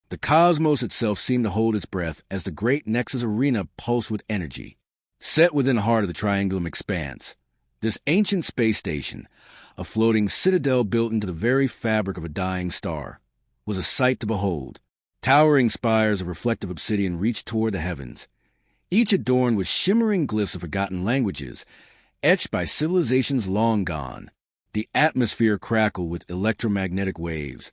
The cosmos itself seemed to hold its breath as the great Nexus arena pulsed with energy. Set within the heart of the triangulum expanse, this ancient space station, a floating citadel built into the very fabric of a dying star, was a sight to behold. Towering spires of reflective obsidian reached toward the heavens, each adorned with shimmering glyphs of forgotten languages, etched by civilizations long gone. The atmosphere crackled with electromagnetic waves,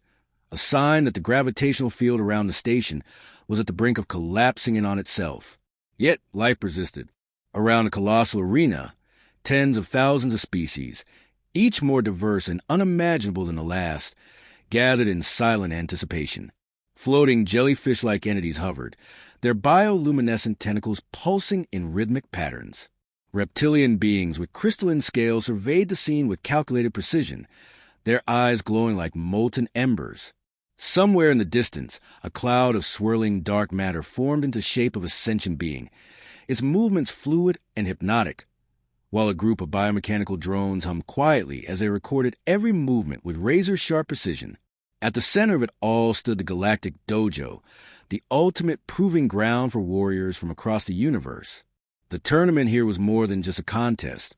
a sign that the gravitational field around the station was at the brink of collapsing in on itself. Yet life persisted. Around the colossal arena, tens of thousands of species, each more diverse and unimaginable than the last, gathered in silent anticipation. Floating jellyfish-like entities hovered, their bioluminescent tentacles pulsing in rhythmic patterns. Reptilian beings with crystalline scales surveyed the scene with calculated precision, their eyes glowing like molten embers. Somewhere in the distance, a cloud of swirling dark matter formed into shape of a sentient being, its movements fluid and hypnotic, while a group of biomechanical drones hummed quietly as they recorded every movement with razor-sharp precision. At the center of it all stood the Galactic Dojo, the ultimate proving ground for warriors from across the universe. The tournament here was more than just a contest.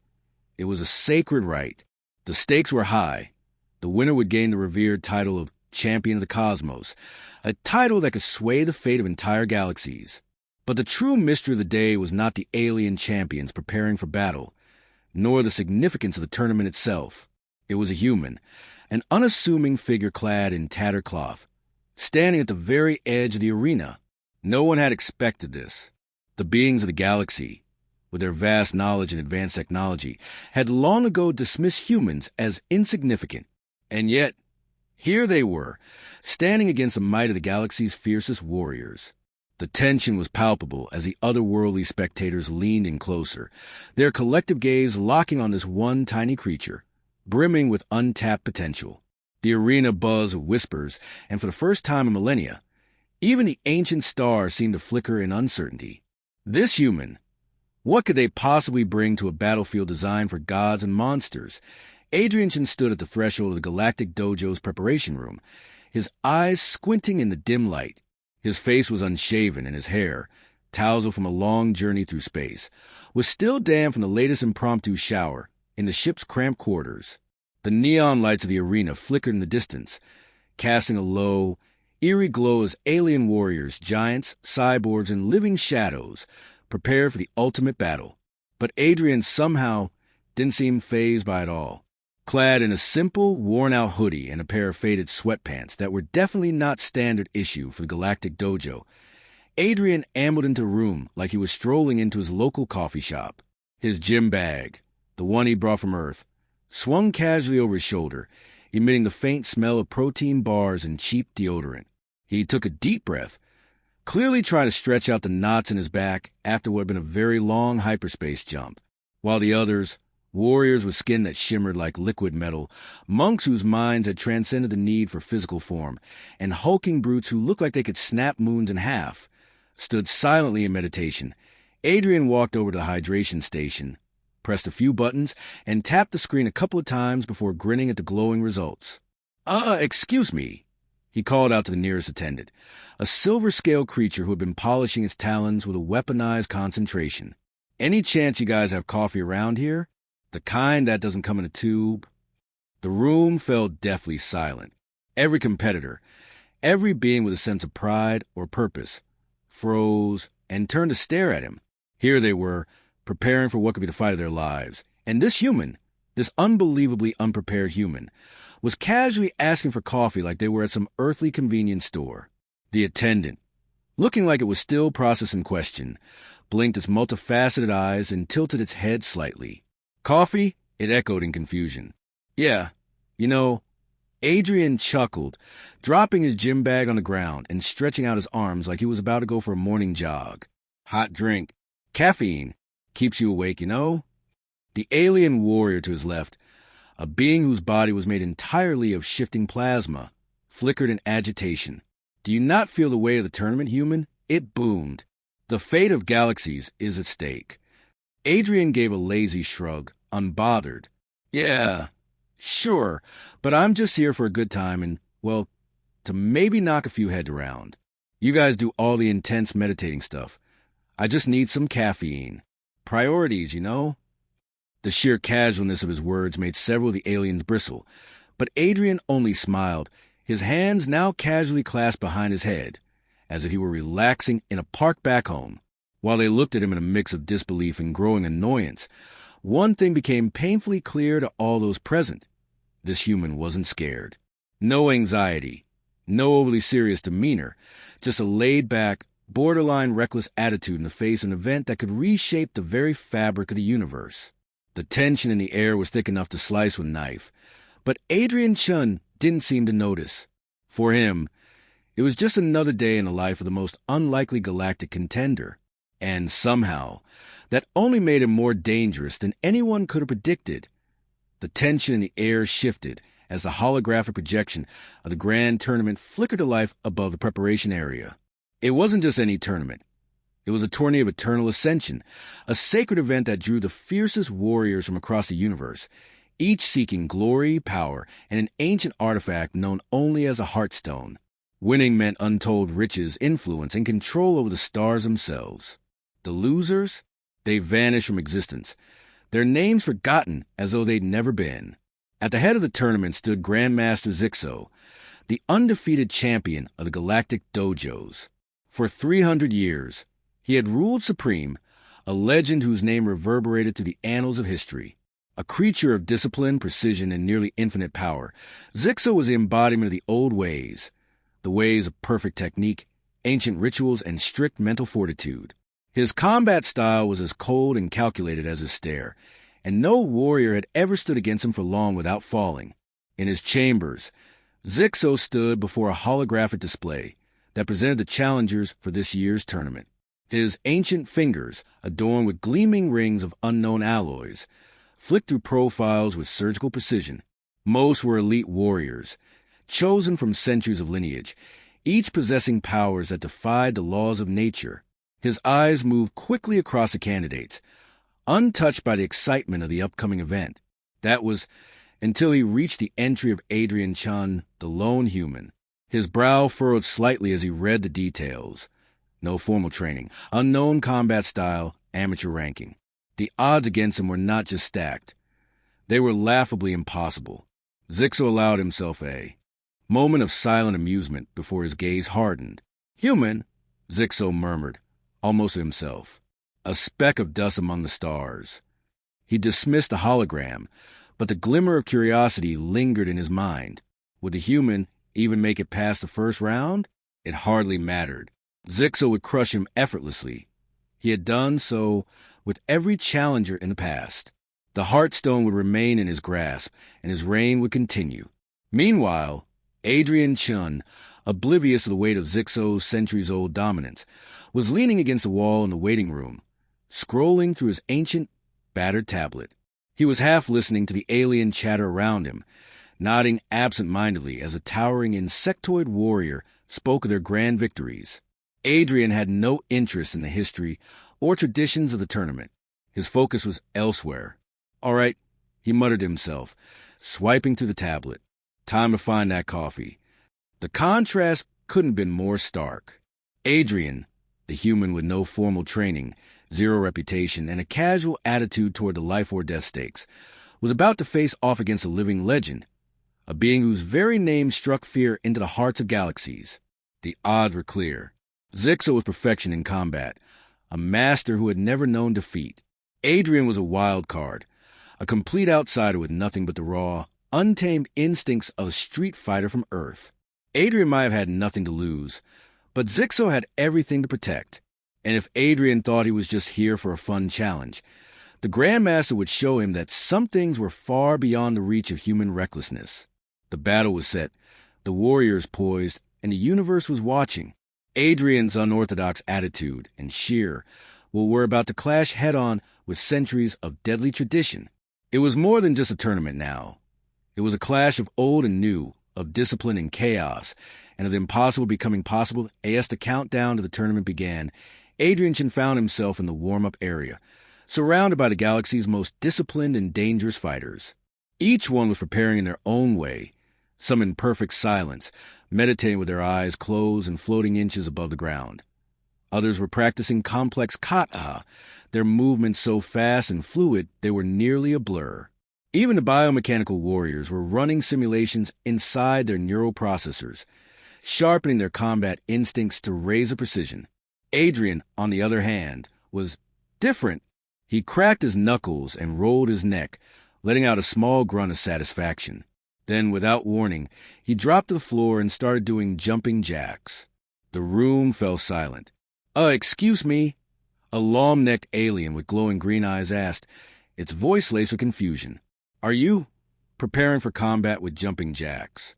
It was a sacred rite. The stakes were high. The winner would gain the revered title of Champion of the Cosmos, a title that could sway the fate of entire galaxies. But the true mystery of the day was not the alien champions preparing for battle, nor the significance of the tournament itself. It was a human, an unassuming figure clad in tattered cloth, standing at the very edge of the arena. No one had expected this. The beings of the galaxy, with their vast knowledge and advanced technology, had long ago dismissed humans as insignificant. And yet, here they were, standing against the might of the galaxy's fiercest warriors. The tension was palpable as the otherworldly spectators leaned in closer, their collective gaze locking on this one tiny creature, brimming with untapped potential. The arena buzzed with whispers, and for the first time in millennia, even the ancient stars seemed to flicker in uncertainty. This human, what could they possibly bring to a battlefield designed for gods and monsters? Adrianson stood at the threshold of the Galactic Dojo's preparation room, his eyes squinting in the dim light. His face was unshaven, and his hair, tousled from a long journey through space, was still damp from the latest impromptu shower in the ship's cramped quarters. The neon lights of the arena flickered in the distance, casting a low, eerie glow as alien warriors, giants, cyborgs, and living shadows prepared for the ultimate battle. But Adrian somehow didn't seem fazed by it all. Clad in a simple, worn-out hoodie and a pair of faded sweatpants that were definitely not standard issue for the Galactic Dojo, Adrian ambled into the room like he was strolling into his local coffee shop. His gym bag, the one he brought from Earth, swung casually over his shoulder, emitting the faint smell of protein bars and cheap deodorant. He took a deep breath, clearly trying to stretch out the knots in his back after what had been a very long hyperspace jump, while the others, warriors with skin that shimmered like liquid metal, monks whose minds had transcended the need for physical form, and hulking brutes who looked like they could snap moons in half, stood silently in meditation. Adrian walked over to the hydration station, pressed a few buttons, and tapped the screen a couple of times before grinning at the glowing results. Excuse me, he called out to the nearest attendant, a silver-scale creature who had been polishing its talons with a weaponized concentration. Any chance you guys have coffee around here? The kind that doesn't come in a tube? The room fell deathly silent. Every competitor, every being with a sense of pride or purpose, froze and turned to stare at him. Here they were, preparing for what could be the fight of their lives. And this human, this unbelievably unprepared human, was casually asking for coffee like they were at some earthly convenience store. The attendant, looking like it was still processing question, blinked its multifaceted eyes and tilted its head slightly. Coffee? It echoed in confusion. Yeah, Adrian chuckled, dropping his gym bag on the ground and stretching out his arms like he was about to go for a morning jog. Hot drink. Caffeine. Keeps you awake, The alien warrior to his left, a being whose body was made entirely of shifting plasma, flickered in agitation. Do you not feel the weight of the tournament, human? It boomed. The fate of galaxies is at stake. Adrian gave a lazy shrug, unbothered. Yeah, sure, but I'm just here for a good time and, well, to maybe knock a few heads around. You guys do all the intense meditating stuff. I just need some caffeine. Priorities, you know? The sheer casualness of his words made several of the aliens bristle, but Adrian only smiled, his hands now casually clasped behind his head, as if he were relaxing in a park back home. While they looked at him in a mix of disbelief and growing annoyance, one thing became painfully clear to all those present. This human wasn't scared. No anxiety, no overly serious demeanor, just a laid-back, borderline reckless attitude in the face of an event that could reshape the very fabric of the universe. The tension in the air was thick enough to slice with a knife, but Adrian Chun didn't seem to notice. For him, it was just another day in the life of the most unlikely galactic contender, and somehow, that only made him more dangerous than anyone could have predicted. The tension in the air shifted as the holographic projection of the grand tournament flickered to life above the preparation area. It wasn't just any tournament. It was a tourney of eternal ascension, a sacred event that drew the fiercest warriors from across the universe, each seeking glory, power, and an ancient artifact known only as a heartstone. Winning meant untold riches, influence, and control over the stars themselves. The losers? They vanished from existence, their names forgotten as though they'd never been. At the head of the tournament stood Grandmaster Zixo, the undefeated champion of the Galactic Dojos. For 300 years, he had ruled supreme, a legend whose name reverberated through the annals of history. A creature of discipline, precision, and nearly infinite power, Zixo was the embodiment of the old ways, the ways of perfect technique, ancient rituals, and strict mental fortitude. His combat style was as cold and calculated as his stare, and no warrior had ever stood against him for long without falling. In his chambers, Zixo stood before a holographic display that presented the challengers for this year's tournament. His ancient fingers, adorned with gleaming rings of unknown alloys, flicked through profiles with surgical precision. Most were elite warriors, chosen from centuries of lineage, each possessing powers that defied the laws of nature. His eyes moved quickly across the candidates, untouched by the excitement of the upcoming event. That was until he reached the entry of Adrian Chun, the lone human. His brow furrowed slightly as he read the details. No formal training, unknown combat style, amateur ranking. The odds against him were not just stacked. They were laughably impossible. Zixo allowed himself a moment of silent amusement before his gaze hardened. Human, Zixo murmured, almost to himself. A speck of dust among the stars. He dismissed the hologram, but the glimmer of curiosity lingered in his mind. Would the human even make it past the first round? It hardly mattered. Zixo would crush him effortlessly. He had done so with every challenger in the past. The Heartstone would remain in his grasp, and his reign would continue. Meanwhile, Adrian Chun, oblivious of the weight of Zixo's centuries-old dominance, was leaning against the wall in the waiting room, scrolling through his ancient, battered tablet. He was half listening to the alien chatter around him, nodding absent-mindedly as a towering insectoid warrior spoke of their grand victories. Adrian had no interest in the history or traditions of the tournament. His focus was elsewhere. All right, he muttered to himself, swiping through the tablet. Time to find that coffee. The contrast couldn't have been more stark. Adrian, the human with no formal training, zero reputation, and a casual attitude toward the life or death stakes, was about to face off against a living legend, a being whose very name struck fear into the hearts of galaxies. The odds were clear. Zixo was perfection in combat, a master who had never known defeat. Adrian was a wild card, a complete outsider with nothing but the raw, untamed instincts of a street fighter from Earth. Adrian might have had nothing to lose, but Zixo had everything to protect. And if Adrian thought he was just here for a fun challenge, the Grandmaster would show him that some things were far beyond the reach of human recklessness. The battle was set, the warriors poised, and the universe was watching. Adrian's unorthodox attitude and sheer were about to clash head-on with centuries of deadly tradition. It was more than just a tournament now. It was a clash of old and new, of discipline and chaos, and of the impossible becoming possible. As the countdown to the tournament began, Adrian Chin found himself in the warm-up area, surrounded by the galaxy's most disciplined and dangerous fighters. Each one was preparing in their own way, some in perfect silence, meditating with their eyes closed and floating inches above the ground. Others were practicing complex kata, their movements so fast and fluid they were nearly a blur. Even the biomechanical warriors were running simulations inside their neural processors, sharpening their combat instincts to razor precision. Adrian, on the other hand, was different. He cracked his knuckles and rolled his neck, letting out a small grunt of satisfaction. Then, without warning, he dropped to the floor and started doing jumping jacks. The room fell silent. Excuse me?" a long-necked alien with glowing green eyes asked, its voice laced with confusion. "Are you preparing for combat with jumping jacks?"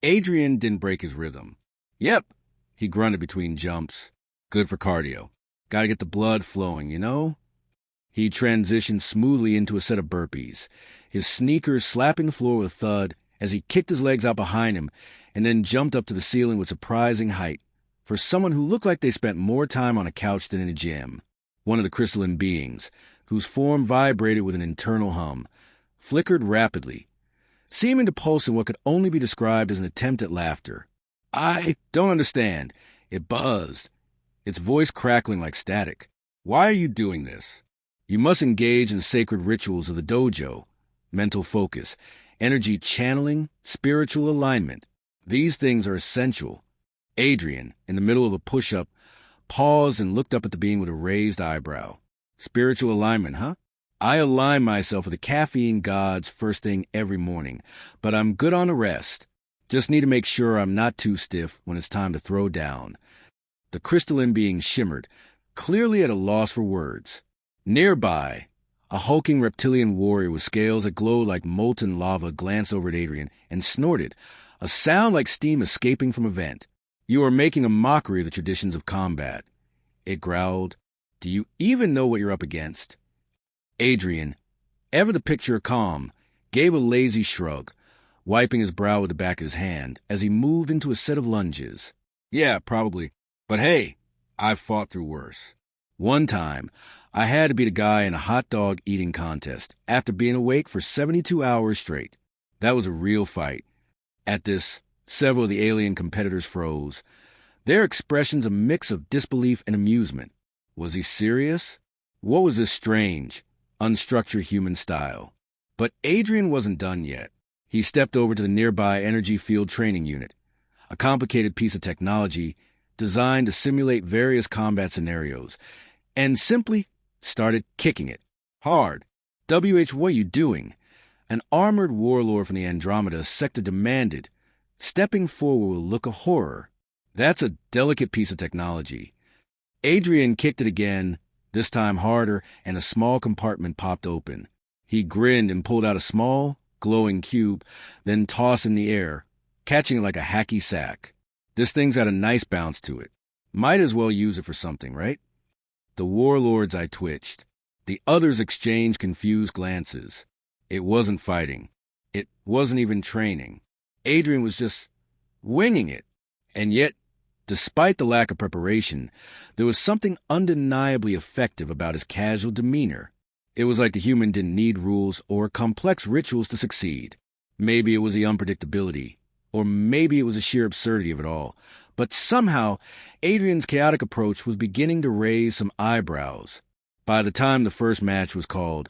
Adrian didn't break his rhythm. "Yep," he grunted between jumps. "Good for cardio. Gotta get the blood flowing, you know?" He transitioned smoothly into a set of burpees, his sneakers slapping the floor with a thud as he kicked his legs out behind him and then jumped up to the ceiling with surprising height for someone who looked like they spent more time on a couch than in a gym. One of the crystalline beings, whose form vibrated with an internal hum, flickered rapidly, seeming to pulse in what could only be described as an attempt at laughter. "I don't understand." It buzzed, its voice crackling like static. "Why are you doing this?" "You must engage in sacred rituals of the dojo, mental focus, energy channeling, spiritual alignment. These things are essential." Adrian, in the middle of a push-up, paused and looked up at the being with a raised eyebrow. "Spiritual alignment, huh? I align myself with the caffeine gods first thing every morning, but I'm good on the rest. Just need to make sure I'm not too stiff when it's time to throw down." The crystalline being shimmered, clearly at a loss for words. Nearby, a hulking reptilian warrior with scales that glowed like molten lava glanced over at Adrian and snorted, a sound like steam escaping from a vent. "You are making a mockery of the traditions of combat." It growled. "Do you even know what you're up against?" Adrian, ever the picture of calm, gave a lazy shrug, wiping his brow with the back of his hand as he moved into a set of lunges. "Yeah, probably. But hey, I've fought through worse. One time, I had to beat a guy in a hot dog eating contest after being awake for 72 hours straight. That was a real fight." At this, several of the alien competitors froze, their expressions a mix of disbelief and amusement. Was he serious? What was this strange, unstructured human style? But Adrian wasn't done yet. He stepped over to the nearby energy field training unit, a complicated piece of technology designed to simulate various combat scenarios, and simply started kicking it. Hard. "WH, what are you doing?" an armored warlord from the Andromeda sector demanded, stepping forward with a look of horror. "That's a delicate piece of technology." Adrian kicked it again, this time harder, and a small compartment popped open. He grinned and pulled out a small, glowing cube, then tossed in the air, catching it like a hacky sack. "This thing's got a nice bounce to it. Might as well use it for something, right?" The warlord's eye twitched. The others exchanged confused glances. It wasn't fighting. It wasn't even training. Adrian was just winging it. And yet, despite the lack of preparation, there was something undeniably effective about his casual demeanor. It was like the human didn't need rules or complex rituals to succeed. Maybe it was the unpredictability, or maybe it was the sheer absurdity of it all. But somehow, Adrian's chaotic approach was beginning to raise some eyebrows. By the time the first match was called,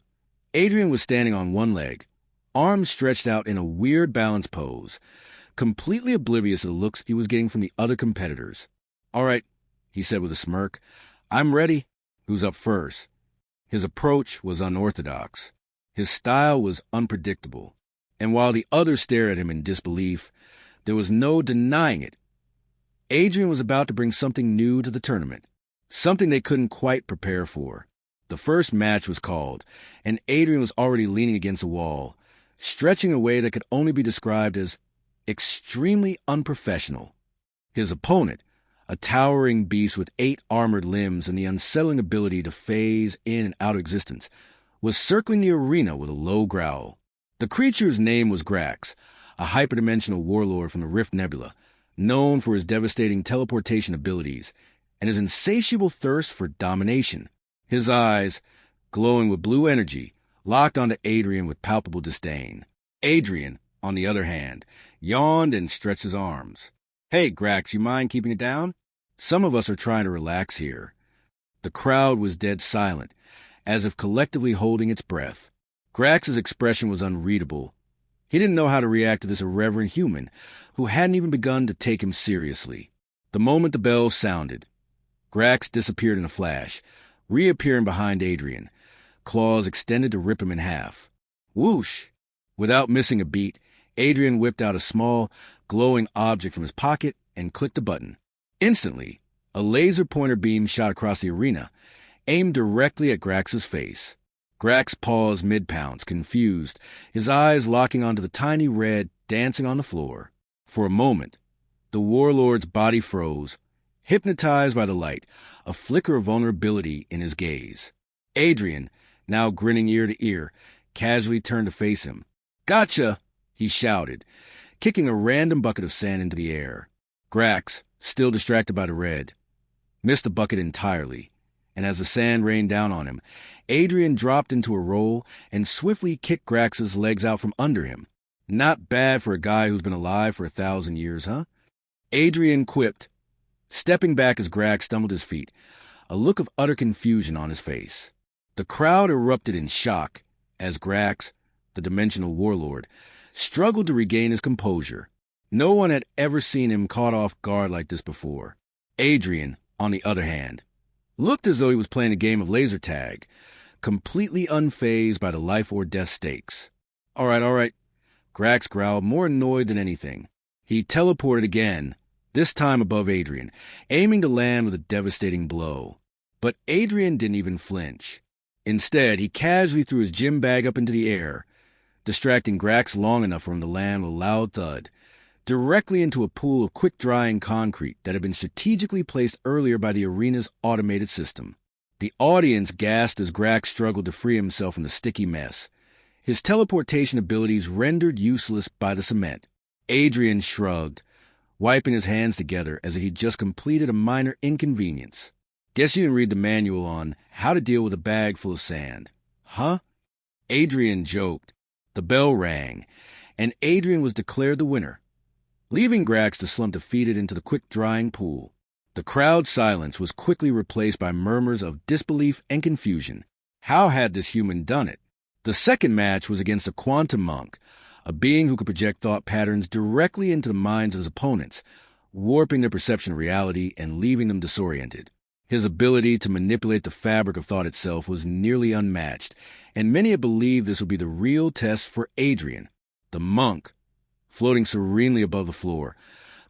Adrian was standing on one leg, arms stretched out in a weird balance pose, completely oblivious of the looks he was getting from the other competitors. "All right," he said with a smirk. "I'm ready. Who's up first?" His approach was unorthodox. His style was unpredictable. And while the others stared at him in disbelief, there was no denying it. Adrian was about to bring something new to the tournament, something they couldn't quite prepare for. The first match was called, and Adrian was already leaning against a wall, stretching in a way that could only be described as extremely unprofessional. His opponent, a towering beast with 8 armored limbs and the unsettling ability to phase in and out of existence, was circling the arena with a low growl. The creature's name was Grax, a hyperdimensional warlord from the Rift Nebula, known for his devastating teleportation abilities and his insatiable thirst for domination. His eyes, glowing with blue energy, locked onto Adrian with palpable disdain. Adrian, on the other hand, yawned and stretched his arms. "Hey, Grax, you mind keeping it down? Some of us are trying to relax here." The crowd was dead silent, as if collectively holding its breath. Grax's expression was unreadable. He didn't know how to react to this irreverent human, who hadn't even begun to take him seriously. The moment the bell sounded, Grax disappeared in a flash, reappearing behind Adrian, claws extended to rip him in half. Whoosh! Without missing a beat, Adrian whipped out a small, glowing object from his pocket and clicked a button. Instantly, a laser pointer beam shot across the arena, aimed directly at Grax's face. Grax paused mid-pounce, confused, his eyes locking onto the tiny red dancing on the floor. For a moment, the warlord's body froze, hypnotized by the light, a flicker of vulnerability in his gaze. Adrian, now grinning ear to ear, casually turned to face him. "Gotcha!" he shouted, kicking a random bucket of sand into the air. Grax, still distracted by the red, missed the bucket entirely, and as the sand rained down on him, Adrian dropped into a roll and swiftly kicked Grax's legs out from under him. "Not bad for a guy who's been alive for 1,000 years, huh?" Adrian quipped, stepping back as Grax stumbled his feet, a look of utter confusion on his face. The crowd erupted in shock as Grax, the dimensional warlord, struggled to regain his composure. No one had ever seen him caught off guard like this before. Adrian, on the other hand, looked as though he was playing a game of laser tag, completely unfazed by the life or death stakes. All right, Grax growled, more annoyed than anything. He teleported again, this time above Adrian, aiming to land with a devastating blow. But Adrian didn't even flinch. Instead, he casually threw his gym bag up into the air, distracting Grax long enough for him to land with a loud thud, directly into a pool of quick-drying concrete that had been strategically placed earlier by the arena's automated system. The audience gasped as Grax struggled to free himself from the sticky mess, his teleportation abilities rendered useless by the cement. Adrian shrugged, wiping his hands together as if he'd just completed a minor inconvenience. "Guess you didn't read the manual on how to deal with a bag full of sand, huh?" Adrian joked. The bell rang, and Adrian was declared the winner, leaving Grax to slump defeated into the quick-drying pool. The crowd's silence was quickly replaced by murmurs of disbelief and confusion. How had this human done it? The second match was against a quantum monk, a being who could project thought patterns directly into the minds of his opponents, warping their perception of reality and leaving them disoriented. His ability to manipulate the fabric of thought itself was nearly unmatched, and many had believed this would be the real test for Adrian. The monk, floating serenely above the floor,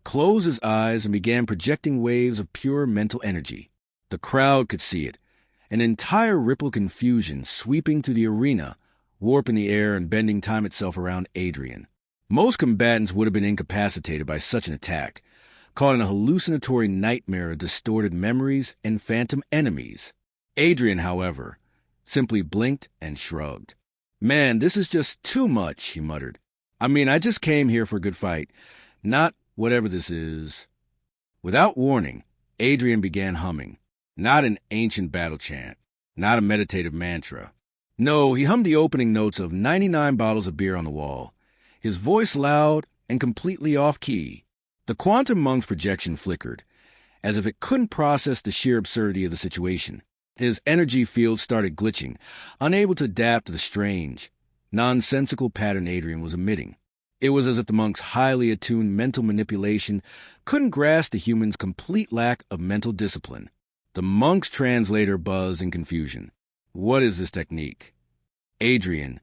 closed his eyes and began projecting waves of pure mental energy. The crowd could see it, an entire ripple of confusion sweeping through the arena, warping the air and bending time itself around Adrian. Most combatants would have been incapacitated by such an attack, caught in a hallucinatory nightmare of distorted memories and phantom enemies. Adrian, however, simply blinked and shrugged. "Man, this is just too much," he muttered. "I mean, I just came here for a good fight, not whatever this is." Without warning, Adrian began humming. Not an ancient battle chant, not a meditative mantra. No, he hummed the opening notes of 99 bottles of beer on the wall, his voice loud and completely off-key. The quantum monk's projection flickered, as if it couldn't process the sheer absurdity of the situation. His energy field started glitching, unable to adapt to the strange, nonsensical pattern Adrian was emitting. It was as if the monk's highly attuned mental manipulation couldn't grasp the human's complete lack of mental discipline. The monk's translator buzzed in confusion. "What is this technique?" Adrian,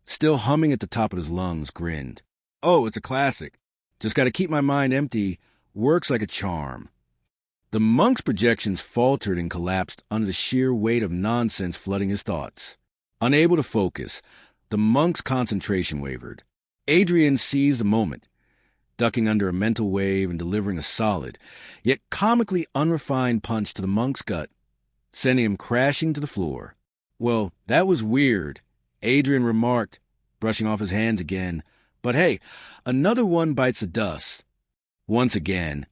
still humming at the top of his lungs, grinned. "Oh, it's a classic. Just got to keep my mind empty. Works like a charm." The monk's projections faltered and collapsed under the sheer weight of nonsense flooding his thoughts. Unable to focus, the monk's concentration wavered. Adrian seized the moment, ducking under a mental wave and delivering a solid, yet comically unrefined punch to the monk's gut, sending him crashing to the floor. "Well, that was weird," Adrian remarked, brushing off his hands again. "But hey, another one bites the dust." Once again,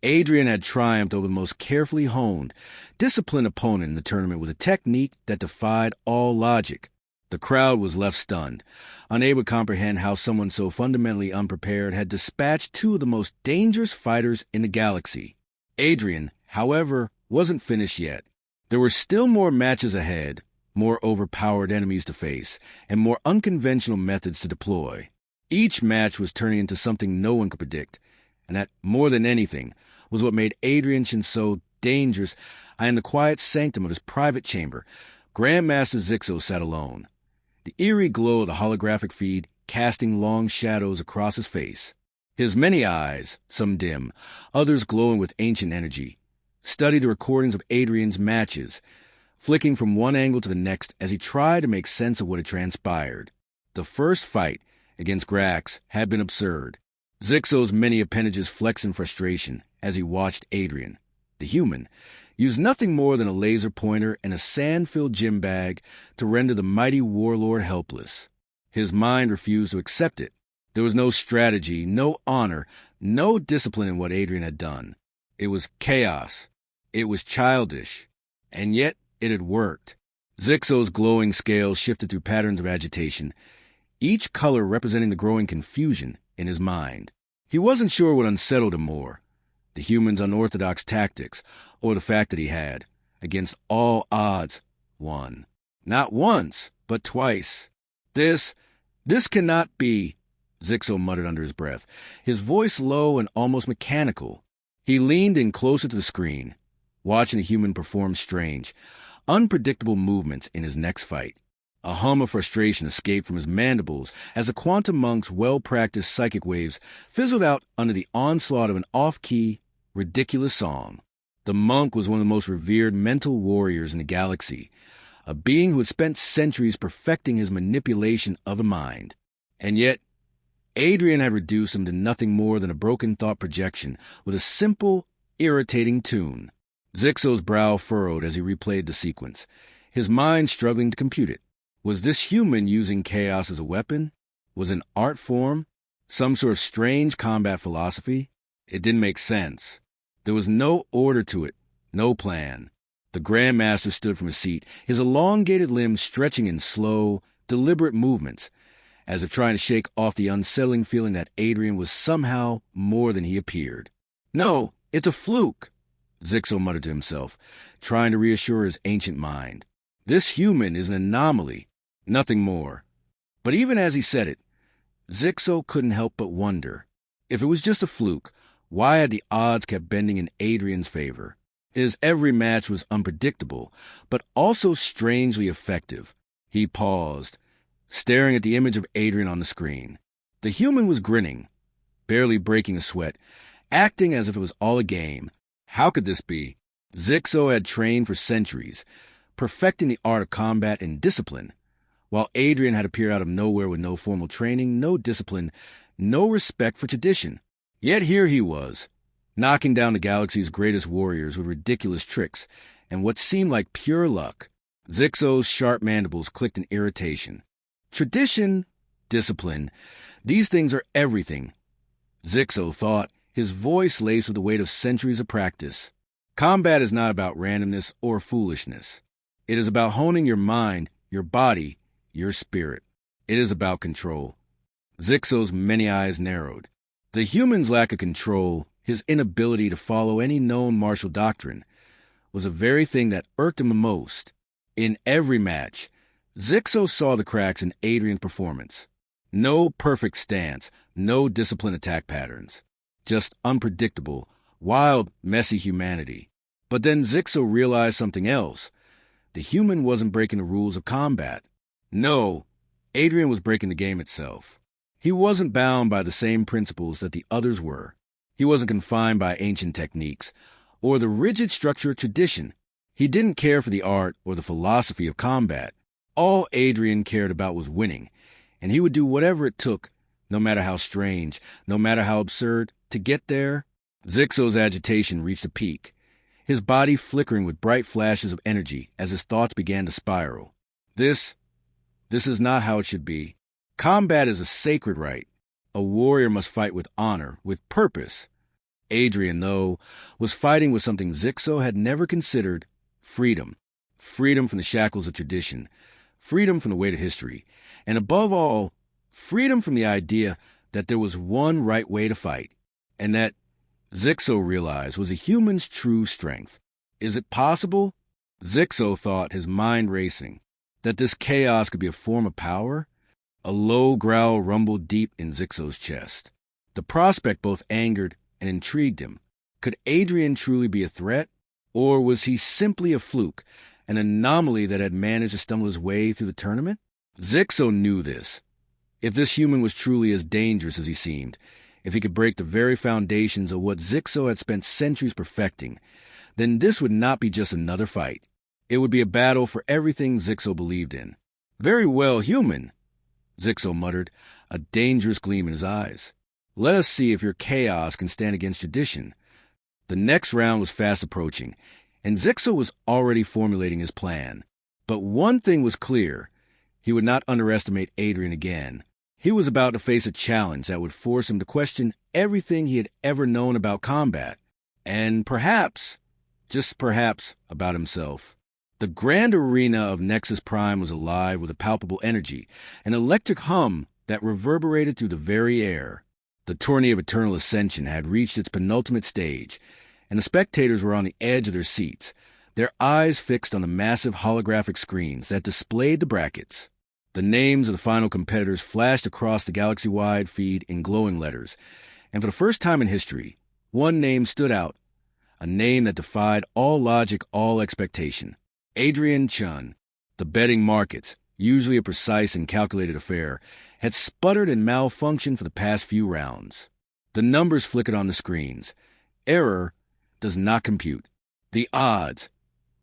Adrian had triumphed over the most carefully honed, disciplined opponent in the tournament with a technique that defied all logic. The crowd was left stunned, unable to comprehend how someone so fundamentally unprepared had dispatched two of the most dangerous fighters in the galaxy. Adrian, however, wasn't finished yet. There were still more matches ahead, more overpowered enemies to face, and more unconventional methods to deploy. Each match was turning into something no one could predict, and that, more than anything, was what made Adrian so dangerous. In the quiet sanctum of his private chamber, Grandmaster Zixo sat alone, the eerie glow of the holographic feed casting long shadows across his face. His many eyes, some dim, others glowing with ancient energy, studied the recordings of Adrian's matches, flicking from one angle to the next as he tried to make sense of what had transpired. The first fight against Grax had been absurd. Zixo's many appendages flexed in frustration as he watched Adrian, the human, use nothing more than a laser pointer and a sand-filled gym bag to render the mighty warlord helpless. His mind refused to accept it. There was no strategy, no honor, no discipline in what Adrian had done. It was chaos. It was childish. And yet it had worked. Zixo's glowing scales shifted through patterns of agitation, each color representing the growing confusion in his mind. He wasn't sure what unsettled him more, the human's unorthodox tactics, or the fact that he had, against all odds, won. Not once, but twice. This cannot be, Zixo muttered under his breath, his voice low and almost mechanical. He leaned in closer to the screen, watching the human perform strange, unpredictable movements in his next fight. A hum of frustration escaped from his mandibles as the quantum monk's well-practiced psychic waves fizzled out under the onslaught of an off-key, ridiculous song. The monk was one of the most revered mental warriors in the galaxy, a being who had spent centuries perfecting his manipulation of the mind. And yet, Adrian had reduced him to nothing more than a broken thought projection with a simple, irritating tune. Zixo's brow furrowed as he replayed the sequence, his mind struggling to compute it. Was this human using chaos as a weapon? Was it an art form? Some sort of strange combat philosophy? It didn't make sense. There was no order to it, no plan. The Grandmaster stood from his seat, his elongated limbs stretching in slow, deliberate movements, as if trying to shake off the unsettling feeling that Adrian was somehow more than he appeared. "No, it's a fluke," Zixo muttered to himself, trying to reassure his ancient mind. "This human is an anomaly, nothing more." But even as he said it, Zixo couldn't help but wonder, if it was just a fluke, why had the odds kept bending in Adrian's favor? His every match was unpredictable, but also strangely effective. He paused, staring at the image of Adrian on the screen. The human was grinning, barely breaking a sweat, acting as if it was all a game. How could this be? Zixo had trained for centuries, perfecting the art of combat and discipline, while Adrian had appeared out of nowhere with no formal training, no discipline, no respect for tradition. Yet here he was, knocking down the galaxy's greatest warriors with ridiculous tricks and what seemed like pure luck. Zixo's sharp mandibles clicked in irritation. Tradition, discipline, these things are everything, Zixo thought, his voice laced with the weight of centuries of practice. Combat is not about randomness or foolishness. It is about honing your mind, your body, your spirit. It is about control. Zixo's many eyes narrowed. The human's lack of control, his inability to follow any known martial doctrine, was the very thing that irked him the most. In every match, Zixo saw the cracks in Adrian's performance. No perfect stance, no disciplined attack patterns. Just unpredictable, wild, messy humanity. But then Zixo realized something else. The human wasn't breaking the rules of combat. No, Adrian was breaking the game itself. He wasn't bound by the same principles that the others were. He wasn't confined by ancient techniques or the rigid structure of tradition. He didn't care for the art or the philosophy of combat. All Adrian cared about was winning, and he would do whatever it took, no matter how strange, no matter how absurd, to get there. Zixo's agitation reached a peak, his body flickering with bright flashes of energy as his thoughts began to spiral. This is not how it should be. Combat is a sacred right. A warrior must fight with honor, with purpose. Adrian, though, was fighting with something Zixo had never considered: freedom. Freedom from the shackles of tradition. freedom from the weight of history, and above all, freedom from the idea that there was one right way to fight, and that Zixo realized was a human's true strength. Is it possible? Zixo thought, his mind racing, that this chaos could be a form of power? A low growl rumbled deep in Zixo's chest. The prospect both angered and intrigued him. Could Adrian truly be a threat? Or was he simply a fluke, an anomaly that had managed to stumble his way through the tournament? Zixo knew this. If this human was truly as dangerous as he seemed, if he could break the very foundations of what Zixo had spent centuries perfecting, then this would not be just another fight. It would be a battle for everything Zixo believed in. Very well, human, Zixo muttered, a dangerous gleam in his eyes. Let us see if your chaos can stand against tradition. The next round was fast approaching, and Zixo was already formulating his plan. But one thing was clear. He would not underestimate Adrian again. He was about to face a challenge that would force him to question everything he had ever known about combat, and perhaps, just perhaps, about himself. The grand arena of Nexus Prime was alive with a palpable energy, an electric hum that reverberated through the very air. The tourney of eternal ascension had reached its penultimate stage, and the spectators were on the edge of their seats, their eyes fixed on the massive holographic screens that displayed the brackets. The names of the final competitors flashed across the galaxy-wide feed in glowing letters, and for the first time in history, one name stood out, a name that defied all logic, all expectation. Adrian Chun. The betting markets, usually a precise and calculated affair, had sputtered and malfunctioned for the past few rounds. The numbers flickered on the screens. Error does not compute. The odds,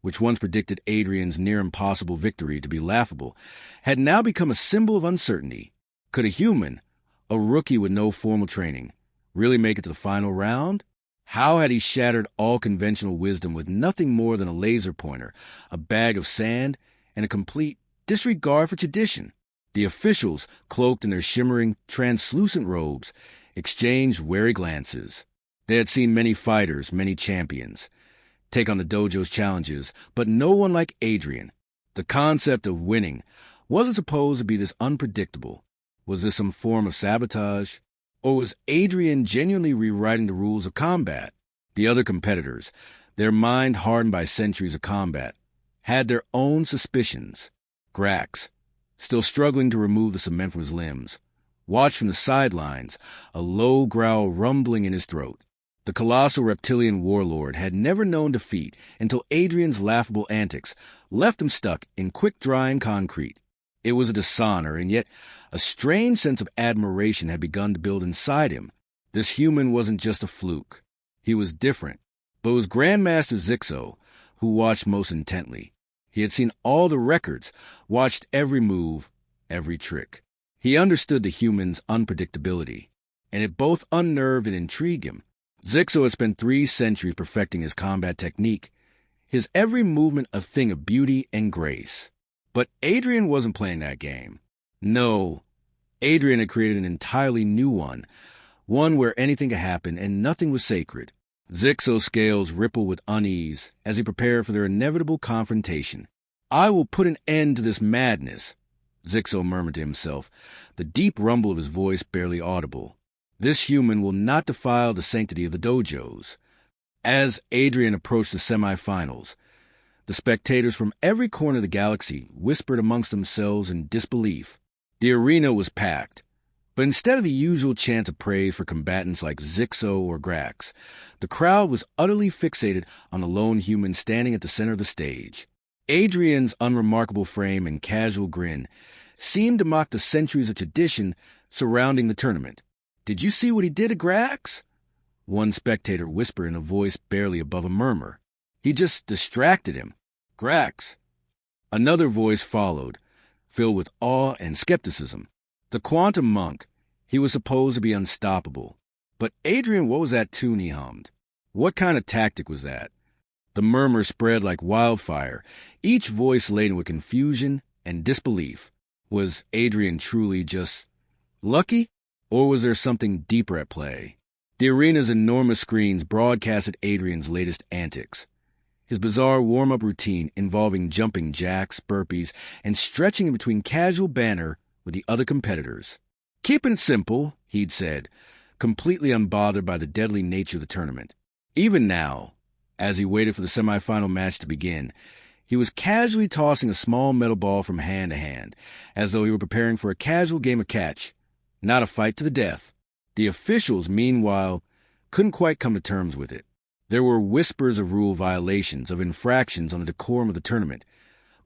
which once predicted Adrian's near-impossible victory to be laughable, had now become a symbol of uncertainty. Could a human, a rookie with no formal training, really make it to the final round? How had he shattered all conventional wisdom with nothing more than a laser pointer, a bag of sand, and a complete disregard for tradition? The officials, cloaked in their shimmering, translucent robes, exchanged wary glances. They had seen many fighters, many champions, take on the dojo's challenges, but no one like Adrian. The concept of winning wasn't supposed to be this unpredictable. Was this some form of sabotage? Or was Adrian genuinely rewriting the rules of combat? The other competitors, their mind hardened by centuries of combat, had their own suspicions. Grax, still struggling to remove the cement from his limbs, watched from the sidelines, a low growl rumbling in his throat. The colossal reptilian warlord had never known defeat until Adrian's laughable antics left him stuck in quick-drying concrete. It was a dishonor, and yet a strange sense of admiration had begun to build inside him. This human wasn't just a fluke. He was different. But it was Grandmaster Zixo who watched most intently. He had seen all the records, watched every move, every trick. He understood the human's unpredictability, and it both unnerved and intrigued him. Zixo had spent 3 centuries perfecting his combat technique, his every movement a thing of beauty and grace. But Adrian wasn't playing that game. No, Adrian had created an entirely new one where anything could happen and nothing was sacred. Zixo's scales rippled with unease as he prepared for their inevitable confrontation. I will put an end to this madness, Zixo murmured to himself, the deep rumble of his voice barely audible. This human will not defile the sanctity of the dojos. As Adrian approached the semifinals, the spectators from every corner of the galaxy whispered amongst themselves in disbelief. The arena was packed, but instead of the usual chants of praise for combatants like Zixo or Grax, the crowd was utterly fixated on the lone human standing at the center of the stage. Adrian's unremarkable frame and casual grin seemed to mock the centuries of tradition surrounding the tournament. Did you see what he did to Grax? One spectator whispered in a voice barely above a murmur. He just distracted him. Grax. Another voice followed, filled with awe and skepticism. The quantum monk. He was supposed to be unstoppable. But Adrian, what was that tune he hummed? What kind of tactic was that? The murmur spread like wildfire, each voice laden with confusion and disbelief. Was Adrian truly just lucky? Or was there something deeper at play? The arena's enormous screens broadcasted Adrian's latest antics. His bizarre warm-up routine involving jumping jacks, burpees, and stretching in between casual banter with the other competitors. "Keeping it simple," he'd said, completely unbothered by the deadly nature of the tournament. Even now, as he waited for the semifinal match to begin, he was casually tossing a small metal ball from hand to hand, as though he were preparing for a casual game of catch, not a fight to the death. The officials, meanwhile, couldn't quite come to terms with it. There were whispers of rule violations, of infractions on the decorum of the tournament,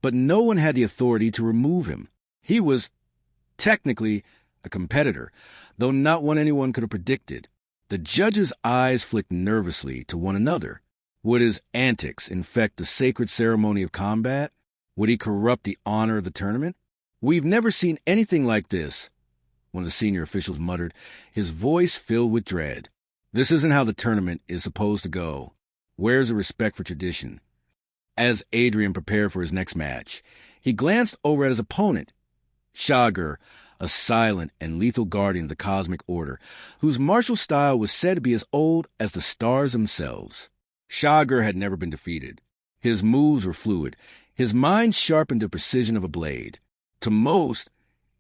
but no one had the authority to remove him. He was, technically, a competitor, though not one anyone could have predicted. The judges' eyes flicked nervously to one another. Would his antics infect the sacred ceremony of combat? Would he corrupt the honor of the tournament? "We've never seen anything like this," one of the senior officials muttered, his voice filled with dread. "This isn't how the tournament is supposed to go. Where's the respect for tradition?" As Adrian prepared for his next match, he glanced over at his opponent, Shagar, a silent and lethal guardian of the cosmic order, whose martial style was said to be as old as the stars themselves. Shagar had never been defeated. His moves were fluid, his mind sharpened to precision of a blade. To most,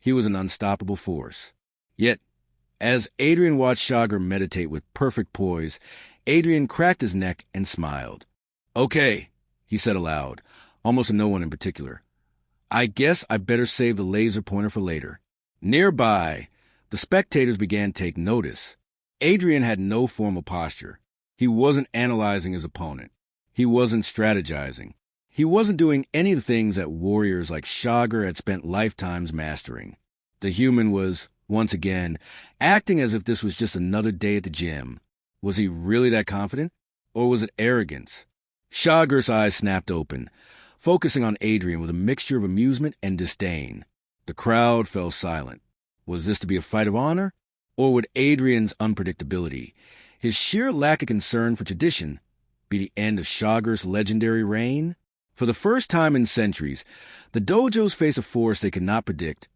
he was an unstoppable force. Yet, as Adrian watched Shagar meditate with perfect poise, Adrian cracked his neck and smiled. "Okay," he said aloud, almost to no one in particular. "I guess I better save the laser pointer for later." Nearby, the spectators began to take notice. Adrian had no formal posture. He wasn't analyzing his opponent. He wasn't strategizing. He wasn't doing any of the things that warriors like Shagar had spent lifetimes mastering. The human was, once again, acting as if this was just another day at the gym. Was he really that confident? Or was it arrogance? Shagar's eyes snapped open, focusing on Adrian with a mixture of amusement and disdain. The crowd fell silent. Was this to be a fight of honor? Or would Adrian's unpredictability, his sheer lack of concern for tradition, be the end of Shagar's legendary reign? For the first time in centuries, the dojos faced a force they could not predict,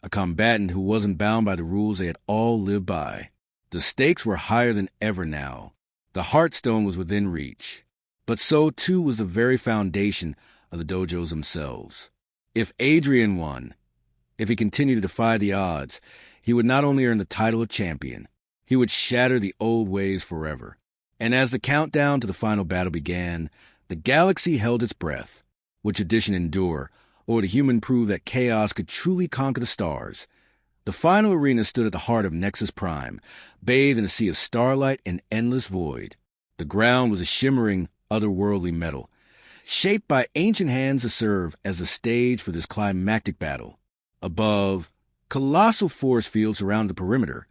a combatant who wasn't bound by the rules they had all lived by. The stakes were higher than ever now. The Heartstone was within reach. But so, too, was the very foundation of the dojos themselves. If Adrian won, if he continued to defy the odds, he would not only earn the title of champion, he would shatter the old ways forever. And as the countdown to the final battle began, the galaxy held its breath. Would tradition endure, or would a human prove that chaos could truly conquer the stars? The final arena stood at the heart of Nexus Prime, bathed in a sea of starlight and endless void. The ground was a shimmering, otherworldly metal, shaped by ancient hands to serve as the stage for this climactic battle. Above, colossal force fields surrounded the perimeter,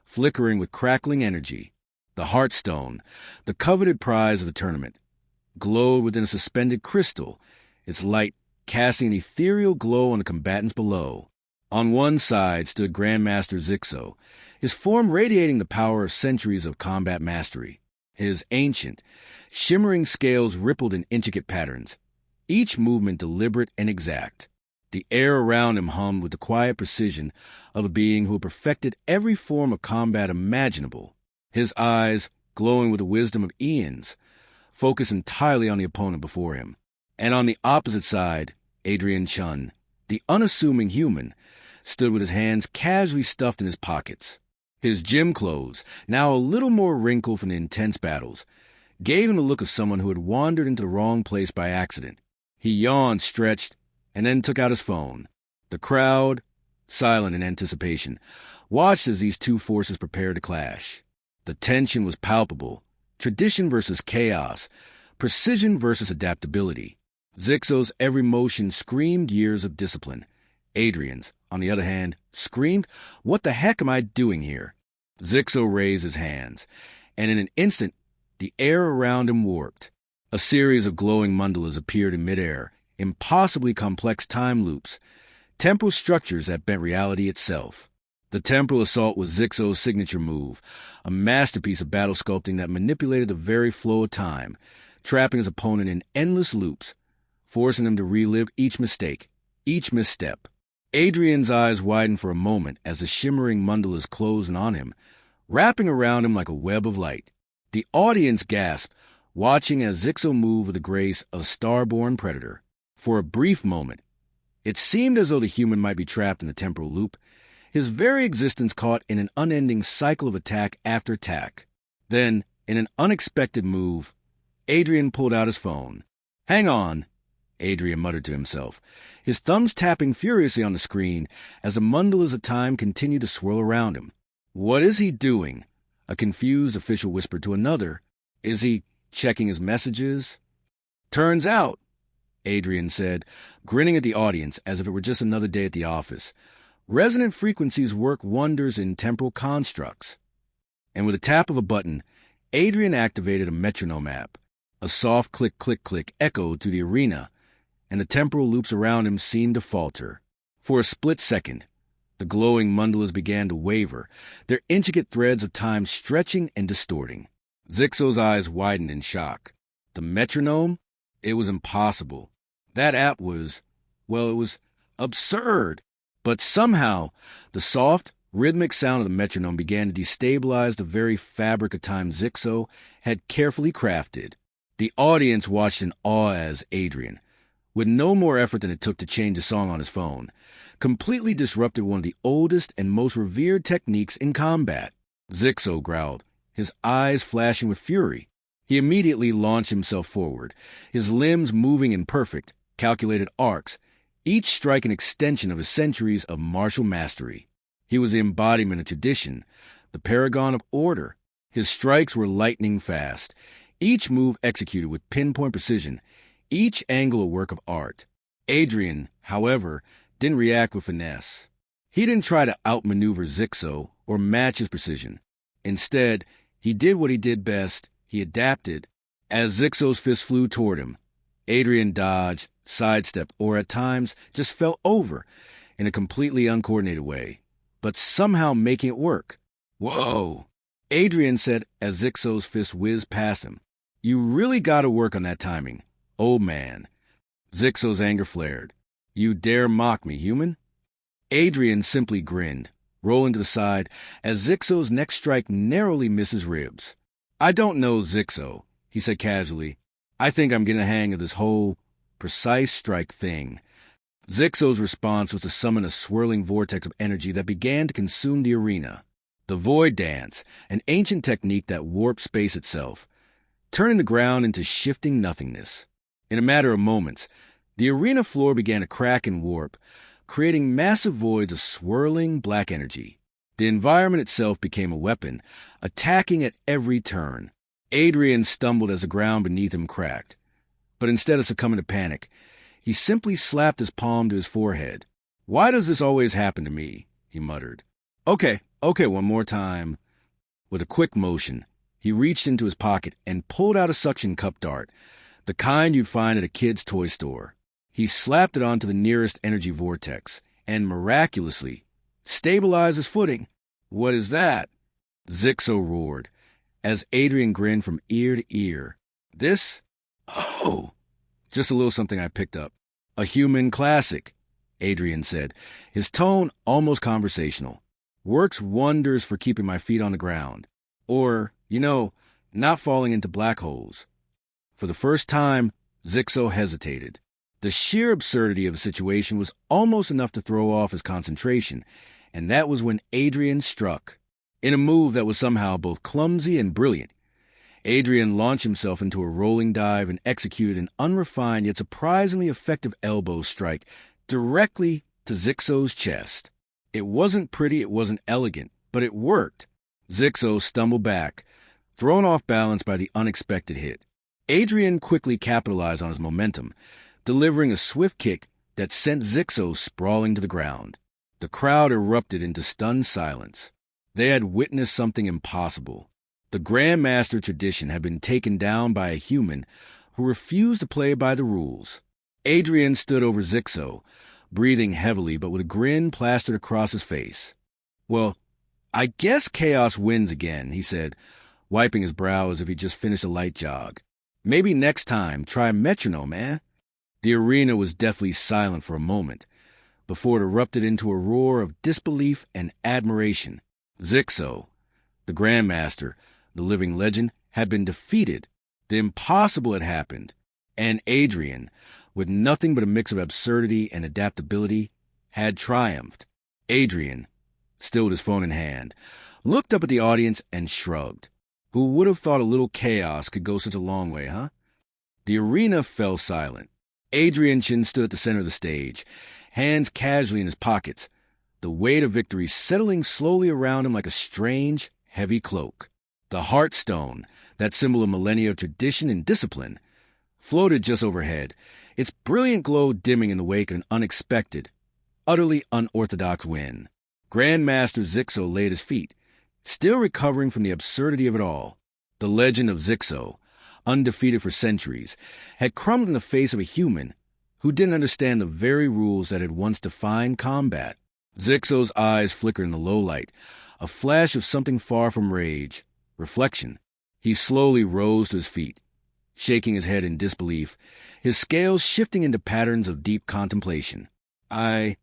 flickering with crackling energy. The Heartstone, the coveted prize of the tournament, glowed within a suspended crystal, its light casting an ethereal glow on the combatants below. On one side stood Grandmaster Zixo, his form radiating the power of centuries of combat mastery. His ancient, shimmering scales rippled in intricate patterns, each movement deliberate and exact. The air around him hummed with the quiet precision of a being who had perfected every form of combat imaginable. His eyes, glowing with the wisdom of eons, focused entirely on the opponent before him. And on the opposite side, Adrian Chun, the unassuming human, stood with his hands casually stuffed in his pockets. His gym clothes, now a little more wrinkled from the intense battles, gave him the look of someone who had wandered into the wrong place by accident. He yawned, stretched, and then took out his phone. The crowd, silent in anticipation, watched as these two forces prepared to clash. The tension was palpable. Tradition versus chaos, precision versus adaptability. Zixo's every motion screamed years of discipline. Adrian's, on the other hand, screamed, "What the heck am I doing here?" Zixo raised his hands, and in an instant, the air around him warped. A series of glowing mandalas appeared in midair, impossibly complex time loops, temporal structures that bent reality itself. The temporal assault was Zixo's signature move, a masterpiece of battle sculpting that manipulated the very flow of time, trapping his opponent in endless loops, forcing him to relive each mistake, each misstep. Adrian's eyes widened for a moment as the shimmering mandalas closed in on him, wrapping around him like a web of light. The audience gasped, watching as Zixo moved with the grace of a star-born predator. For a brief moment, it seemed as though the human might be trapped in the temporal loop, his very existence caught in an unending cycle of attack after attack. Then, in an unexpected move, Adrian pulled out his phone. "Hang on," Adrian muttered to himself, his thumbs tapping furiously on the screen as the mandalas of time continued to swirl around him. "What is he doing?" a confused official whispered to another. "Is he checking his messages?" "Turns out," Adrian said, grinning at the audience as if it were just another day at the office, "resonant frequencies work wonders in temporal constructs." And with a tap of a button, Adrian activated a metronome app. A soft click, click, click echoed through the arena, and the temporal loops around him seemed to falter. For a split second, the glowing mandalas began to waver, their intricate threads of time stretching and distorting. Zixo's eyes widened in shock. The metronome? It was impossible. That app was, well, it was absurd. But somehow, the soft, rhythmic sound of the metronome began to destabilize the very fabric of time Zixo had carefully crafted. The audience watched in awe as Adrian, with no more effort than it took to change the song on his phone, completely disrupted one of the oldest and most revered techniques in combat. Zixo growled, his eyes flashing with fury. He immediately launched himself forward, his limbs moving in perfect, calculated arcs, each strike an extension of his centuries of martial mastery. He was the embodiment of tradition, the paragon of order. His strikes were lightning fast, each move executed with pinpoint precision, each angle a work of art. Adrian, however, didn't react with finesse. He didn't try to outmaneuver Zixo or match his precision. Instead, he did what he did best. He adapted. As Zixo's fist flew toward him, Adrian dodged, sidestepped, or at times just fell over in a completely uncoordinated way, but somehow making it work. "Whoa," Adrian said as Zixo's fist whizzed past him. "You really gotta work on that timing, old man." Zixo's anger flared. "You dare mock me, human?" Adrian simply grinned, rolling to the side as Zixo's next strike narrowly missed his ribs. "I don't know Zixo," he said casually. "I think I'm getting a hang of this whole precise strike thing." Zixo's response was to summon a swirling vortex of energy that began to consume the arena. The void dance, an ancient technique that warped space itself, turning the ground into shifting nothingness. In a matter of moments, the arena floor began to crack and warp, creating massive voids of swirling black energy. The environment itself became a weapon, attacking at every turn. Adrian stumbled as the ground beneath him cracked. But instead of succumbing to panic, he simply slapped his palm to his forehead. "Why does this always happen to me?" he muttered. Okay, one more time." With a quick motion, he reached into his pocket and pulled out a suction cup dart, the kind you'd find at a kid's toy store. He slapped it onto the nearest energy vortex, and miraculously stabilized his footing. "What is that?" Zixo roared, as Adrian grinned from ear to ear. "This? Oh, just a little something I picked up. A human classic," Adrian said, his tone almost conversational. "Works wonders for keeping my feet on the ground. Or, not falling into black holes." For the first time, Zixo hesitated. The sheer absurdity of the situation was almost enough to throw off his concentration, and that was when Adrian struck. In a move that was somehow both clumsy and brilliant, Adrian launched himself into a rolling dive and executed an unrefined yet surprisingly effective elbow strike directly to Zixo's chest. It wasn't pretty, it wasn't elegant, but it worked. Zixo stumbled back, thrown off balance by the unexpected hit. Adrian quickly capitalized on his momentum, delivering a swift kick that sent Zixo sprawling to the ground. The crowd erupted into stunned silence. They had witnessed something impossible. The Grandmaster tradition had been taken down by a human who refused to play by the rules. Adrian stood over Zixo, breathing heavily but with a grin plastered across his face. "Well, I guess chaos wins again," he said, wiping his brow as if he just finished a light jog. "Maybe next time, try a metronome, eh?" The arena was deathly silent for a moment, before it erupted into a roar of disbelief and admiration. Zixo, the Grandmaster, the living legend, had been defeated. The impossible had happened, and Adrian, with nothing but a mix of absurdity and adaptability, had triumphed. Adrian, still with his phone in hand, looked up at the audience and shrugged. Who would have thought a little chaos could go such a long way, huh? The arena fell silent. Adrian Chin stood at the center of the stage, hands casually in his pockets, the weight of victory settling slowly around him like a strange, heavy cloak. The Heartstone, that symbol of millennia of tradition and discipline, floated just overhead, its brilliant glow dimming in the wake of an unexpected, utterly unorthodox win. Grandmaster Zixo lay at his feet, still recovering from the absurdity of it all. The legend of Zixo, undefeated for centuries, had crumbled in the face of a human who didn't understand the very rules that had once defined combat. Zixo's eyes flickered in the low light, a flash of something far from rage, reflection. He slowly rose to his feet, shaking his head in disbelief, his scales shifting into patterns of deep contemplation. I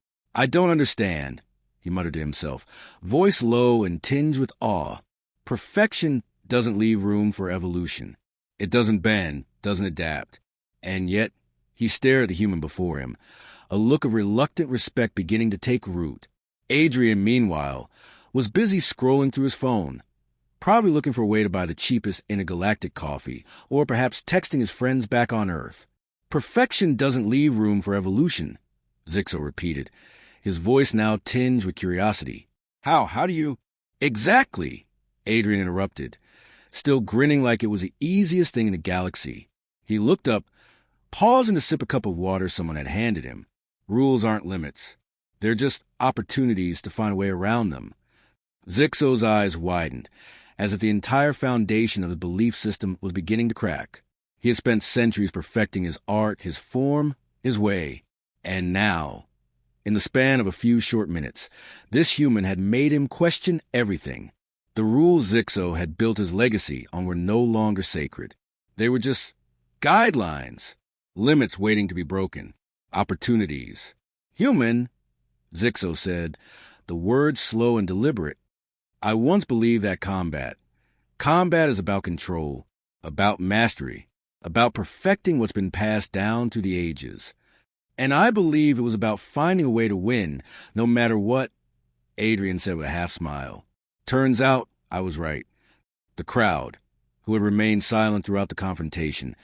don't understand, he muttered to himself, voice low and tinged with awe. Perfection doesn't leave room for evolution. It doesn't bend, doesn't adapt. And yet, he stared at the human before him, a look of reluctant respect beginning to take root. Adrian, meanwhile, was busy scrolling through his phone, probably looking for a way to buy the cheapest intergalactic coffee, or perhaps texting his friends back on Earth. Perfection doesn't leave room for evolution, Zixo repeated, his voice now tinged with curiosity. How do you... Exactly, Adrian interrupted, still grinning like it was the easiest thing in the galaxy. He looked up, pausing to sip a cup of water someone had handed him. Rules aren't limits. They're just opportunities to find a way around them. Zixo's eyes widened, as if the entire foundation of his belief system was beginning to crack. He had spent centuries perfecting his art, his form, his way. And now, in the span of a few short minutes, this human had made him question everything. The rules Zixo had built his legacy on were no longer sacred. They were just guidelines, limits waiting to be broken, opportunities. Human, Zixo said, the words slow and deliberate. I once believed that combat is about control, about mastery, about perfecting what's been passed down through the ages. And I believe it was about finding a way to win, no matter what, Adrian said with a half-smile. Turns out I was right. The crowd, who had remained silent throughout the confrontation,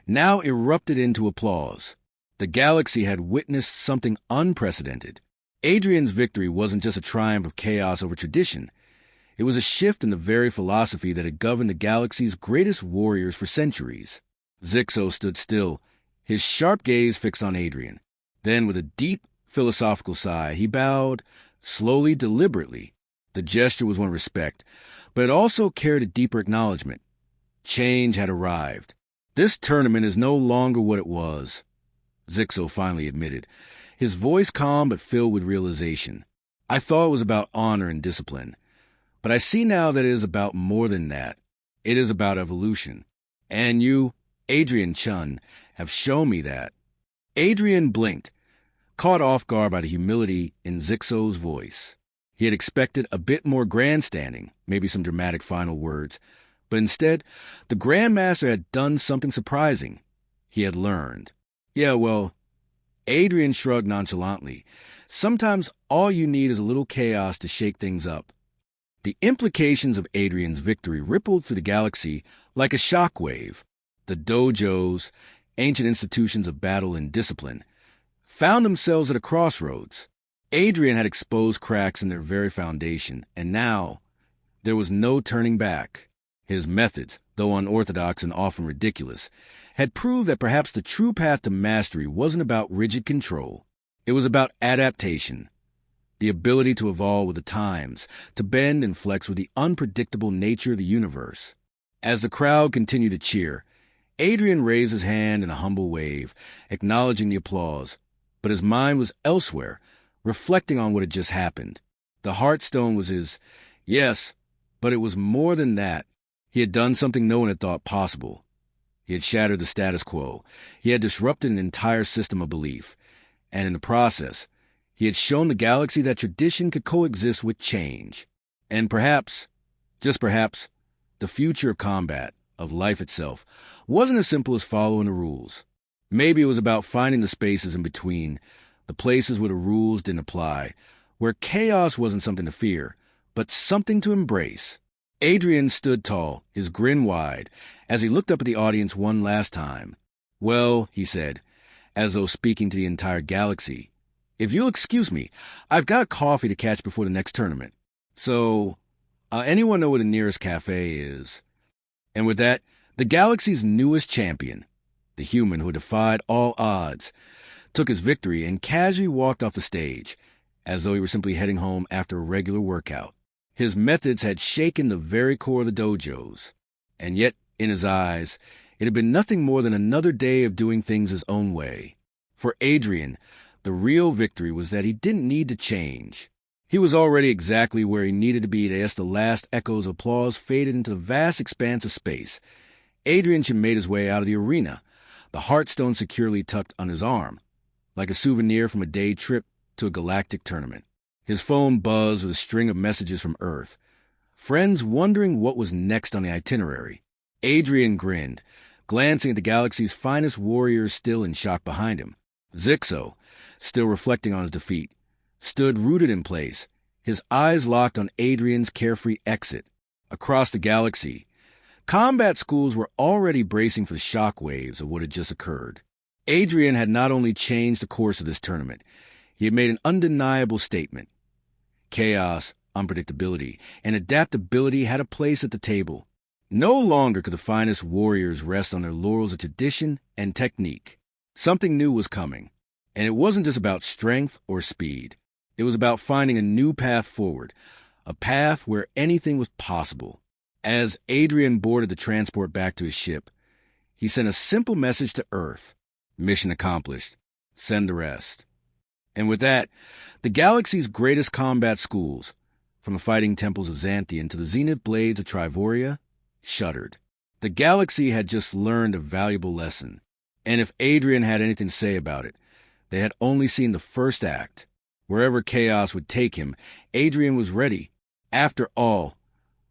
now erupted into applause. The galaxy had witnessed something unprecedented. Adrian's victory wasn't just a triumph of chaos over tradition. It was a shift in the very philosophy that had governed the galaxy's greatest warriors for centuries. Zixo stood still, his sharp gaze fixed on Adrian. Then, with a deep, philosophical sigh, he bowed, slowly, deliberately. The gesture was one of respect, but it also carried a deeper acknowledgement. Change had arrived. This tournament is no longer what it was, Zixo finally admitted, his voice calm but filled with realization. I thought it was about honor and discipline, but I see now that it is about more than that. It is about evolution. And you, Adrian Chun, have shown me that. Adrian blinked, caught off guard by the humility in Zixo's voice. He had expected a bit more grandstanding, maybe some dramatic final words, but instead, the Grandmaster had done something surprising. He had learned. Yeah, well, Adrian shrugged nonchalantly. Sometimes all you need is a little chaos to shake things up. The implications of Adrian's victory rippled through the galaxy like a shockwave. The dojos, ancient institutions of battle and discipline, found themselves at a crossroads. Adrian had exposed cracks in their very foundation, and now there was no turning back. His methods, though unorthodox and often ridiculous, had proved that perhaps the true path to mastery wasn't about rigid control. It was about adaptation, the ability to evolve with the times, to bend and flex with the unpredictable nature of the universe. As the crowd continued to cheer, Adrian raised his hand in a humble wave, acknowledging the applause, but his mind was elsewhere, reflecting on what had just happened. The Heartstone was his, yes, but it was more than that. He had done something no one had thought possible. He had shattered the status quo. He had disrupted an entire system of belief. And in the process, he had shown the galaxy that tradition could coexist with change. And perhaps, just perhaps, the future of combat, of life itself, wasn't as simple as following the rules. Maybe it was about finding the spaces in between, the places where the rules didn't apply, where chaos wasn't something to fear, but something to embrace. Adrian stood tall, his grin wide, as he looked up at the audience one last time. "Well," he said, as though speaking to the entire galaxy, "if you'll excuse me, I've got coffee to catch before the next tournament. So, anyone know where the nearest cafe is?" And with that, the galaxy's newest champion, the human who defied all odds, took his victory and casually walked off the stage, as though he were simply heading home after a regular workout. His methods had shaken the very core of the dojos, and yet, in his eyes, it had been nothing more than another day of doing things his own way. For Adrian, the real victory was that he didn't need to change. He was already exactly where he needed to be as the last echoes of applause faded into the vast expanse of space. Adrian had made his way out of the arena, the heartstone securely tucked on his arm, like a souvenir from a day trip to a galactic tournament. His phone buzzed with a string of messages from Earth, friends wondering what was next on the itinerary. Adrian grinned, glancing at the galaxy's finest warriors still in shock behind him. Zixo, still reflecting on his defeat, stood rooted in place, his eyes locked on Adrian's carefree exit. Across the galaxy, combat schools were already bracing for the shockwaves of what had just occurred. Adrian had not only changed the course of this tournament, he had made an undeniable statement. Chaos, unpredictability, and adaptability had a place at the table. No longer could the finest warriors rest on their laurels of tradition and technique. Something new was coming, and it wasn't just about strength or speed. It was about finding a new path forward, a path where anything was possible. As Adrian boarded the transport back to his ship, he sent a simple message to Earth. Mission accomplished. Send the rest. And with that, the galaxy's greatest combat schools, from the fighting temples of Xanthian to the zenith blades of Trivoria, shuddered. The galaxy had just learned a valuable lesson, and if Adrian had anything to say about it, they had only seen the first act. Wherever chaos would take him, Adrian was ready. After all,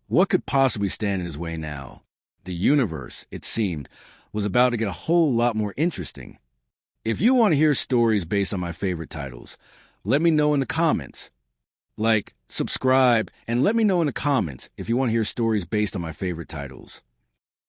what could possibly stand in his way now? The universe, it seemed, was about to get a whole lot more interesting. If you want to hear stories based on my favorite titles, let me know in the comments. Like, subscribe, and let me know in the comments if you want to hear stories based on my favorite titles.